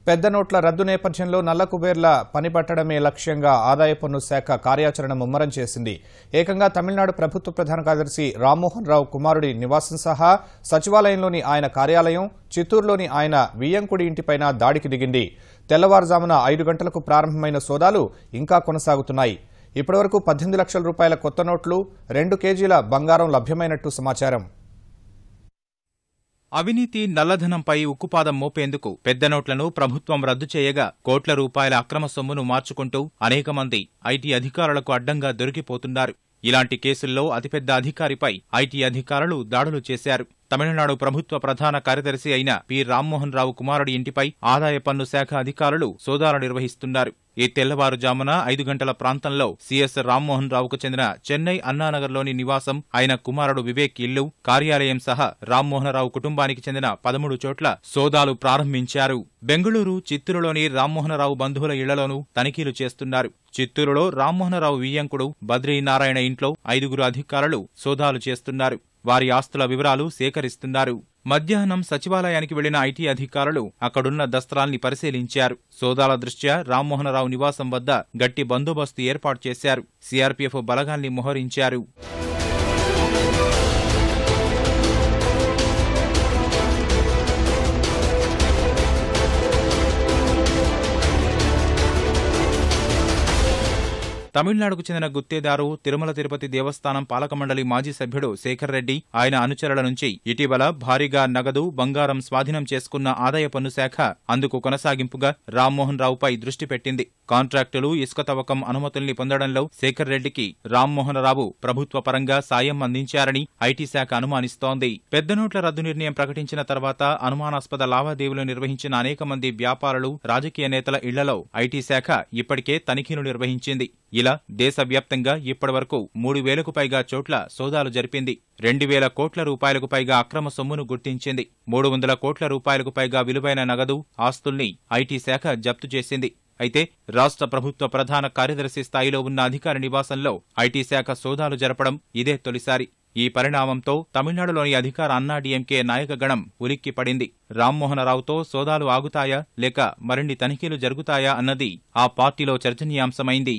పెద్ద నోట్ల రద్దు నేపథ్యంలో నల్ల కుబేర్ల పనిపట్టడమే లక్ష్యంగా ఆదాయ పన్ను శాఖ కార్యాచరణ ముమ్మరం చేసింది. ఏకంగా తమిళనాడు ప్రభుత్వ ప్రధాన కార్యదర్శి రామ్మోహన్ రావు కుమారుడి నివాసం సహా సచివాలయంలోని ఆయన కార్యాలయం, చిత్తూరులోని ఆయన వియ్యంకుడి ఇంటిపైన దాడికి దిగింది. తెల్లవారుజామున 5 గంటలకు ప్రారంభమైన సోదాలు ఇంకా కొనసాగుతున్నాయి. ఇప్పటివరకు 18 లక్షల రూపాయల కొత్త నోట్లు, 2 కేజీల బంగారం లభ్యమైనట్టు సమాచారం. అవినీతి, నల్లధనంపై ఉక్కుపాదం మోపేందుకు పెద్ద నోట్లను ప్రభుత్వం రద్దు చేయగా కోట్ల రూపాయల అక్రమ సొమ్మును మార్చుకుంటూ అనేక మంది ఐటీ అధికారులకు అడ్డంగా దొరికిపోతున్నారు. ఇలాంటి కేసుల్లో అతిపెద్ద అధికారిపై ఐటీ అధికారులు దాడులు చేశారు. తమిళనాడు ప్రభుత్వ ప్రధాన కార్యదర్శి అయిన పి రామ్మోహన్ రావు కుమారుడి ఇంటిపై ఆదాయ పన్ను శాఖ అధికారులు సోదాలు నిర్వహిస్తున్నారు. ఈ తెల్లవారుజామున 5 గంటల ప్రాంతంలో సీఎస్ రామ్మోహన్ రావుకు చెందిన చెన్నై అన్నానగర్లోని నివాసం, ఆయన కుమారుడు వివేక్ ఇల్లు, కార్యాలయం సహా రామ్మోహనరావు కుటుంబానికి చెందిన 13 చోట్ల సోదాలు ప్రారంభించారు. బెంగళూరు, చిత్తూరులోని రామ్మోహనరావు బంధువుల ఇళ్లలోనూ తనిఖీలు చేస్తున్నారు. చిత్తూరులో రామ్మోహనరావు వియ్యంకుడు బద్రీనారాయణ ఇంట్లో 5గురు అధికారులు సోదాలు చేస్తున్నారు. వారి ఆస్తుల వివరాలు సేకరిస్తున్నారు. మధ్యాహ్నం సచివాలయానికి వెళ్లిన ఐటీ అధికారులు అక్కడున్న దస్త్రాల్ని పరిశీలించారు. సోదాల దృష్ట్యా రామ్మోహనరావు నివాసం వద్ద గట్టి బందోబస్తు ఏర్పాటు చేశారు. సీఆర్పీఎఫ్ బలగాల్ని మోహరించారు. తమిళనాడుకు చెందిన గుత్తేదారు, తిరుమల తిరుపతి దేవస్థానం పాలక మండలి మాజీ సభ్యుడు శేఖర్ రెడ్డి, ఆయన అనుచరుల నుంచి ఇటీవల భారీగా నగదు, బంగారం స్వాధీనం చేసుకున్న ఆదాయ పన్ను శాఖ అందుకు కొనసాగింపుగా రామ్మోహన్ రావుపై దృష్టి పెట్టింది. కాంట్రాక్టులు, ఇసుక తవ్వకం అనుమతుల్ని పొందడంలో శేఖర్ రెడ్డికి రామ్మోహన్ రావు ప్రభుత్వ పరంగా సాయం అందించారని ఐటీ శాఖ అనుమానిస్తోంది. పెద్ద నోట్ల రద్దు నిర్ణయం ప్రకటించిన తర్వాత అనుమానాస్పద లావాదేవీలు నిర్వహించిన అనేక మంది వ్యాపారులు, రాజకీయ నేతల ఇళ్లలో ఐటీ శాఖ ఇప్పటికే తనిఖీలు నిర్వహించింది. ఇలా దేశవ్యాప్తంగా ఇప్పటివరకు 3,000కు పైగా చోట్ల సోదాలు జరిపింది. 2,000 కోట్ల రూపాయలకు పైగా అక్రమ సొమ్మును గుర్తించింది. 300 కోట్ల రూపాయలకు పైగా విలువైన నగదు, ఆస్తుల్ని ఐటీ శాఖ జప్తు చేసింది. అయితే రాష్ట్ర ప్రభుత్వ ప్రధాన కార్యదర్శి స్థాయిలో ఉన్న అధికారి నివాసంలో ఐటీ శాఖ సోదాలు జరపడం ఇదే తొలిసారి. ఈ పరిణామంతో తమిళనాడులోని అధికార అన్నాడీఎంకే నాయకగణం ఉలిక్కిపడింది. రామ్మోహనరావుతో సోదాలు ఆగుతాయా లేక మరిన్ని తనిఖీలు జరుగుతాయా అన్నది ఆ పార్టీలో చర్చనీయాంశమైంది.